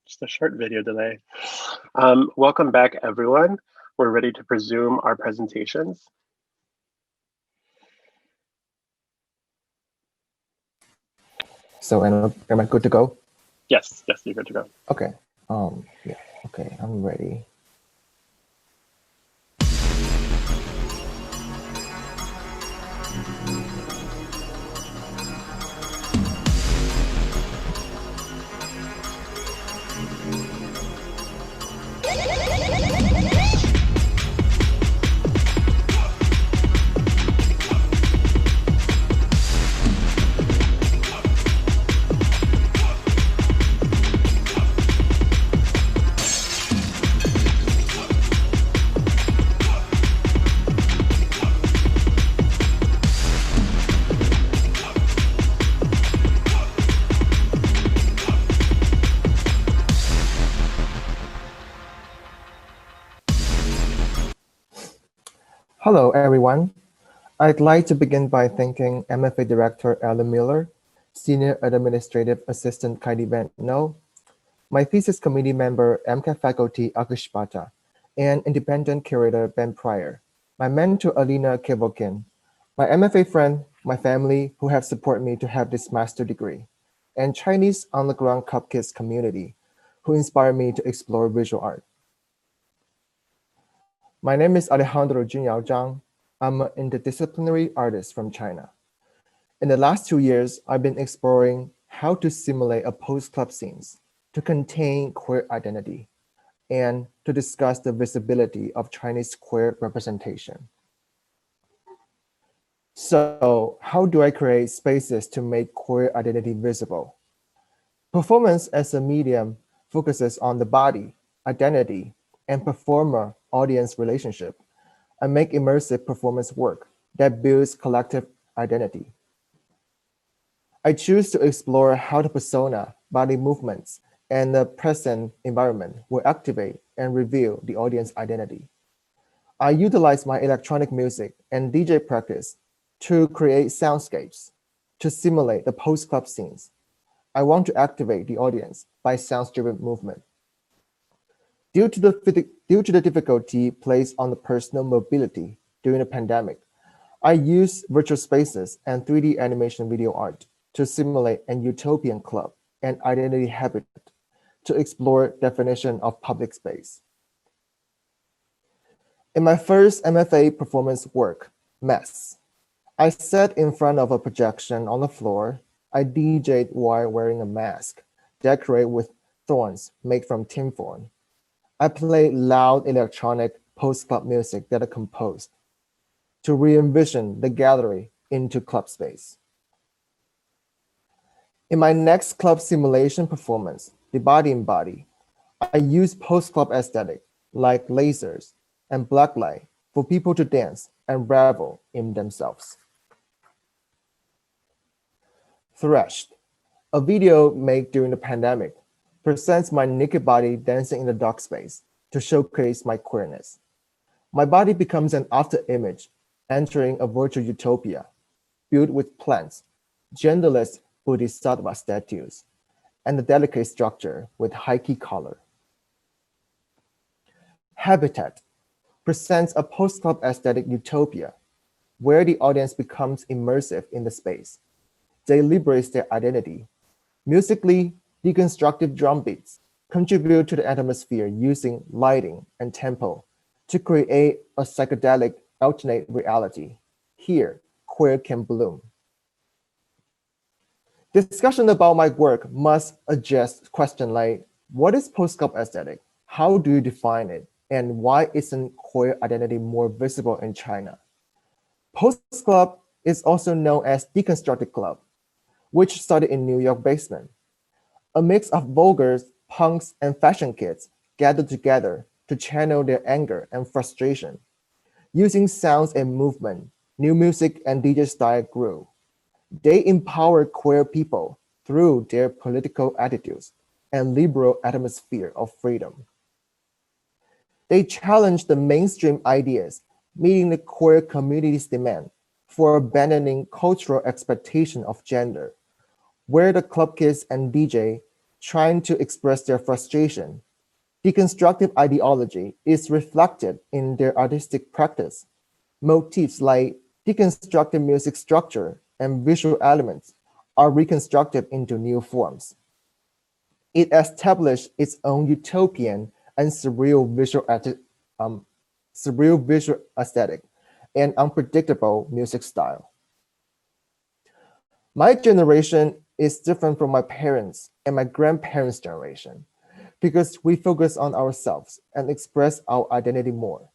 Just a short video delay. Welcome back, everyone. We're ready to resume our presentations. So am I good to go? Yes, you're good to go. Okay. Yeah. Okay, I'm ready. Hello, everyone. I'd like to begin by thanking MFA Director Alan Miller, Senior Administrative Assistant Kaidi Van No, my thesis committee member MCAD faculty Akish Bata, and independent curator Ben Pryor, my mentor Alina Kevokin, my MFA friend, my family who have supported me to have this master degree, and Chinese on-the-ground cupcakes community who inspired me to explore visual art. My name is Alejandro Junyao Zhang. I'm an interdisciplinary artist from China. In the last 2 years, I've been exploring how to simulate a post-club scenes to contain queer identity and to discuss the visibility of Chinese queer representation. So how do I create spaces to make queer identity visible? Performance as a medium focuses on the body, identity, and performer-audience relationship, and make immersive performance work that builds collective identity. I choose to explore how the persona, body movements, and the present environment will activate and reveal the audience identity. I utilize my electronic music and DJ practice to create soundscapes to simulate the post-club scenes. I want to activate the audience by sound-driven movement. Due to the difficulty placed on the personal mobility during the pandemic, I use virtual spaces and 3D animation video art to simulate an utopian club and identity habitat to explore definition of public space. In my first MFA performance work, Mess, I sat in front of a projection on the floor. I DJ'd while wearing a mask, decorated with thorns made from tinfoil. I played loud electronic post-club music that I composed to re-envision the gallery into club space. In my next club simulation performance, The Body in Body, I use post-club aesthetic like lasers and blacklight for people to dance and revel in themselves. Threshed, a video made during the pandemic, presents my naked body dancing in the dark space to showcase my queerness. My body becomes an after image, entering a virtual utopia, built with plants, genderless Bodhisattva statues, and a delicate structure with high-key color. Habitat presents a post-club aesthetic utopia, where the audience becomes immersive in the space. They liberate their identity. Musically, deconstructive drum beats contribute to the atmosphere using lighting and tempo to create a psychedelic alternate reality. Here, queer can bloom. Discussion about my work must address questions like, what is post-club aesthetic? How do you define it? And why isn't queer identity more visible in China? Post-club is also known as deconstructed club, which started in New York basement. A mix of vulgars, punks, and fashion kids gathered together to channel their anger and frustration. Using sounds and movement, new music and DJ style grew. They empowered queer people through their political attitudes and liberal atmosphere of freedom. They challenged the mainstream ideas, meeting the queer community's demand for abandoning cultural expectation of gender, where the club kids and DJ trying to express their frustration. Deconstructive ideology is reflected in their artistic practice. Motifs like deconstructed music structure and visual elements are reconstructed into new forms. It established its own utopian and surreal visual aesthetic and unpredictable music style. My generation is different from my parents and my grandparents' generation because we focus on ourselves and express our identity more.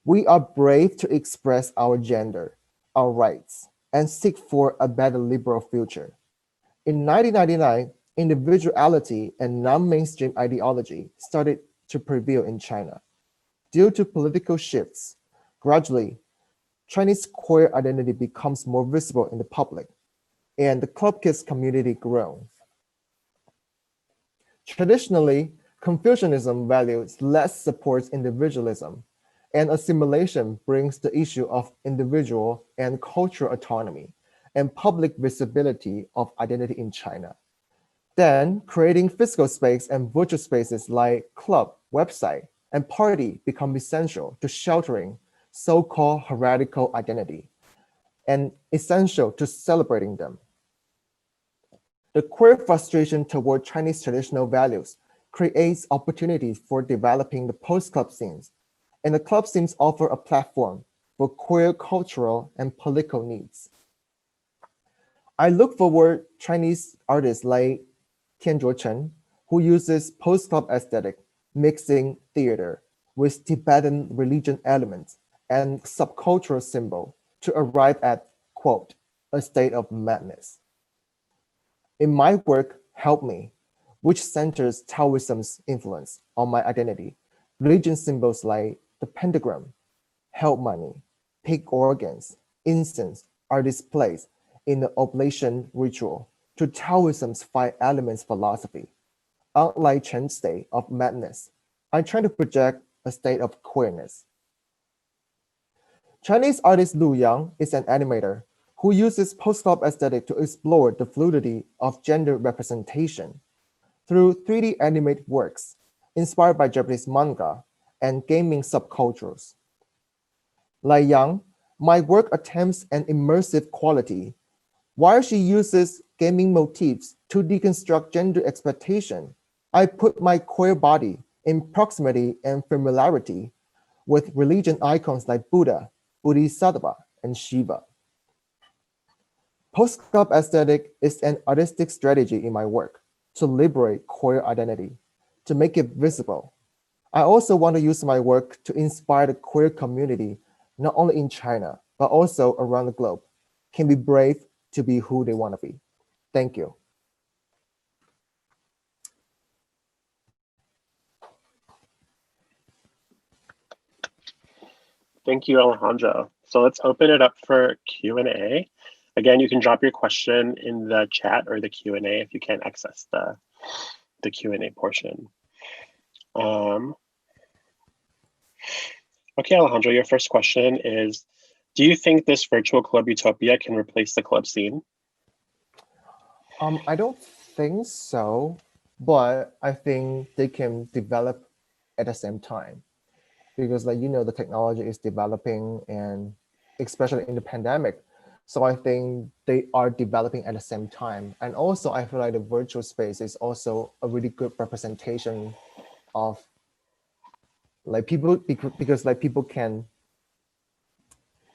We are brave to express our gender, our rights, and seek for a better liberal future. In 1999, individuality and non-mainstream ideology started to prevail in China. Due to political shifts, gradually, Chinese queer identity becomes more visible in the public, and the club kids community grows. Traditionally, Confucianism values less supports individualism, and assimilation brings the issue of individual and cultural autonomy and public visibility of identity in China. Then, creating physical space and virtual spaces like club, website, and party become essential to sheltering so-called heretical identity and essential to celebrating them. The queer frustration toward Chinese traditional values creates opportunities for developing the post-club scenes, and the club scenes offer a platform for queer cultural and political needs. I look forward Chinese artists like Tianzhuo Chen, who uses post-club aesthetic, mixing theater with Tibetan religion elements and subcultural symbol to arrive at, quote, a state of madness. In my work, Help Me, which centers Taoism's influence on my identity, religion symbols like the pentagram, help money, pig organs, incense are displayed in the oblation ritual to Taoism's five elements philosophy. Unlike Chen's state of madness, I try to project a state of queerness. Chinese artist Lu Yang is an animator who uses post-club aesthetic to explore the fluidity of gender representation through 3D animated works inspired by Japanese manga and gaming subcultures. Like Yang, my work attempts an immersive quality. While she uses gaming motifs to deconstruct gender expectation, I put my queer body in proximity and familiarity with religion icons like Buddha, Bodhisattva, and Shiva. Post-club aesthetic is an artistic strategy in my work to liberate queer identity, to make it visible. I also want to use my work to inspire the queer community, not only in China, but also around the globe, can be brave to be who they want to be. Thank you. Thank you, Alejandro. So let's open it up for Q&A. Again, you can drop your question in the chat or the Q&A if you can't access the Q&A portion. Okay, Alejandro, your first question is, do you think this virtual club utopia can replace the club scene? I don't think so, but I think they can develop at the same time because the technology is developing, and especially in the pandemic. So I think they are developing at the same time. And also I feel like the virtual space is also a really good representation of people, because people can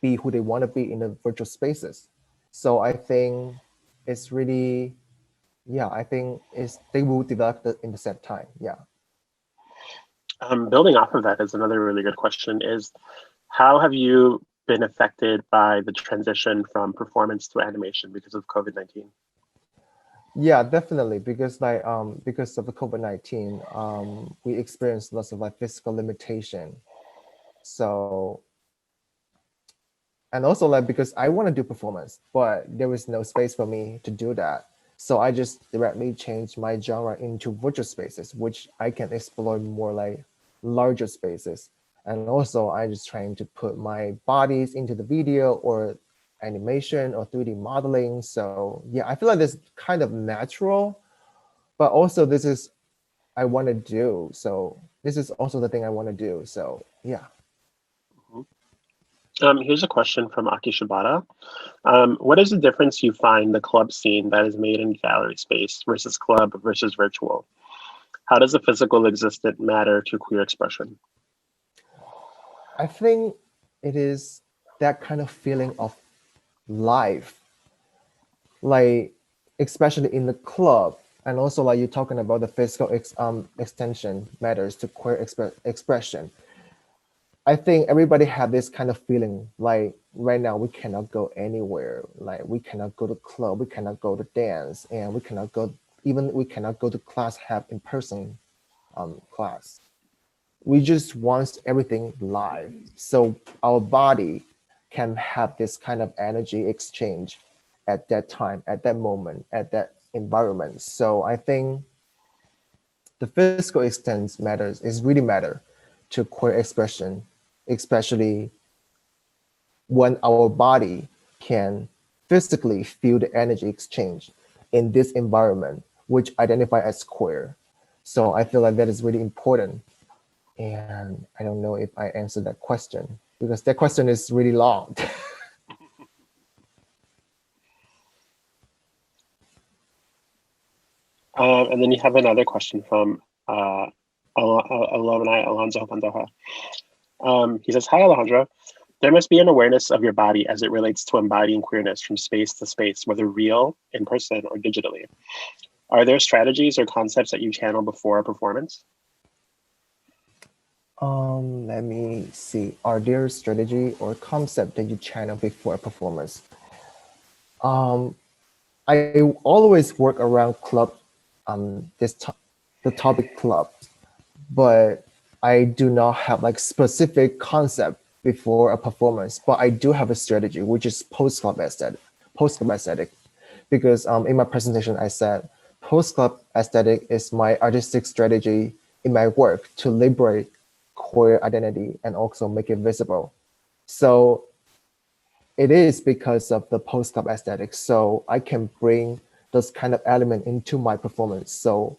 be who they want to be in the virtual spaces. So I think it's really, I think they will develop in the same time. Yeah. Building off of that is another really good question is, how have you been affected by the transition from performance to animation because of COVID-19? Yeah, definitely, because because of the COVID-19, we experienced lots of physical limitation. So, and also because I want to do performance, but there was no space for me to do that. So I just directly changed my genre into virtual spaces, which I can explore more larger spaces. And also I just trying to put my bodies into the video or animation or 3D modeling. So yeah, I feel like this kind of natural, but also this is I want to do. So this is also the thing I want to do. So yeah. Here's a question from Aki Shibata. What is the difference you find the club scene that is made in gallery space versus club versus virtual? How does the physical existence matter to queer expression? I think it is that kind of feeling of life, like especially in the club, and also like you're talking about the physical extension matters to queer expression. I think everybody have this kind of feeling like right now we cannot go anywhere, like we cannot go to club, we cannot go to dance, and we cannot go to class, have in person class. We just want everything live. So our body can have this kind of energy exchange at that time, at that moment, at that environment. So I think the physical extent matters, is really matter to queer expression, especially when our body can physically feel the energy exchange in this environment, which identify as queer. So I feel like that is really important. And I don't know if I answered that question because that question is really long. And then you have another question from alumni Alonso Pandoja. He says, "Hi, Alejandro. There must be an awareness of your body as it relates to embodying queerness from space to space, whether real, in person, or digitally. Are there strategies or concepts that you channel before a performance?" Let me see. Are there strategy or concept that you channel before a performance? I always work around club, the topic club, but I do not have like specific concept before a performance. But I do have a strategy, which is post club aesthetic, because in my presentation I said post club aesthetic is my artistic strategy in my work to liberate queer identity and also make it visible. So it is because of the post club aesthetic. So I can bring those kind of element into my performance. So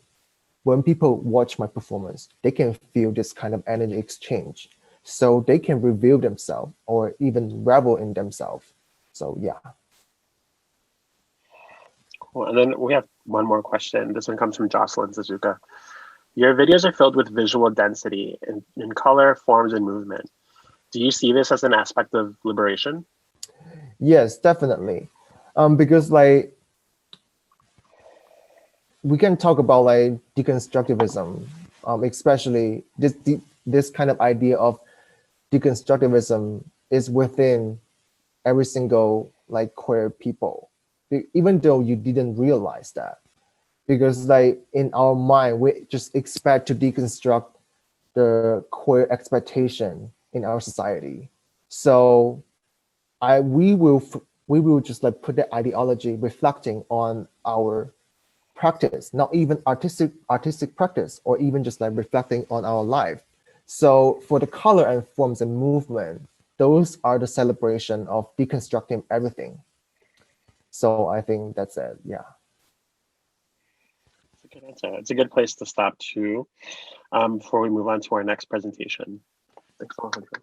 when people watch my performance, they can feel this kind of energy exchange. So they can reveal themselves or even revel in themselves. So yeah. Cool. And then we have one more question. This one comes from Jocelyn Suzuka. Your videos are filled with visual density in color, forms, and movement. Do you see this as an aspect of liberation? Yes, definitely. Because like we can talk about like deconstructivism, especially this kind of idea of deconstructivism is within every single like queer people, even though you didn't realize that, because like in our mind we just expect to deconstruct the queer expectation in our society. So I we will just like put the ideology reflecting on our practice, not even artistic practice, or even just like reflecting on our life. So for the color and forms and movement, those are the celebration of deconstructing everything. So I think that's it. Yeah. It's a good answer. It's a good place to stop too, before we move on to our next presentation. Thanks, Alejandro.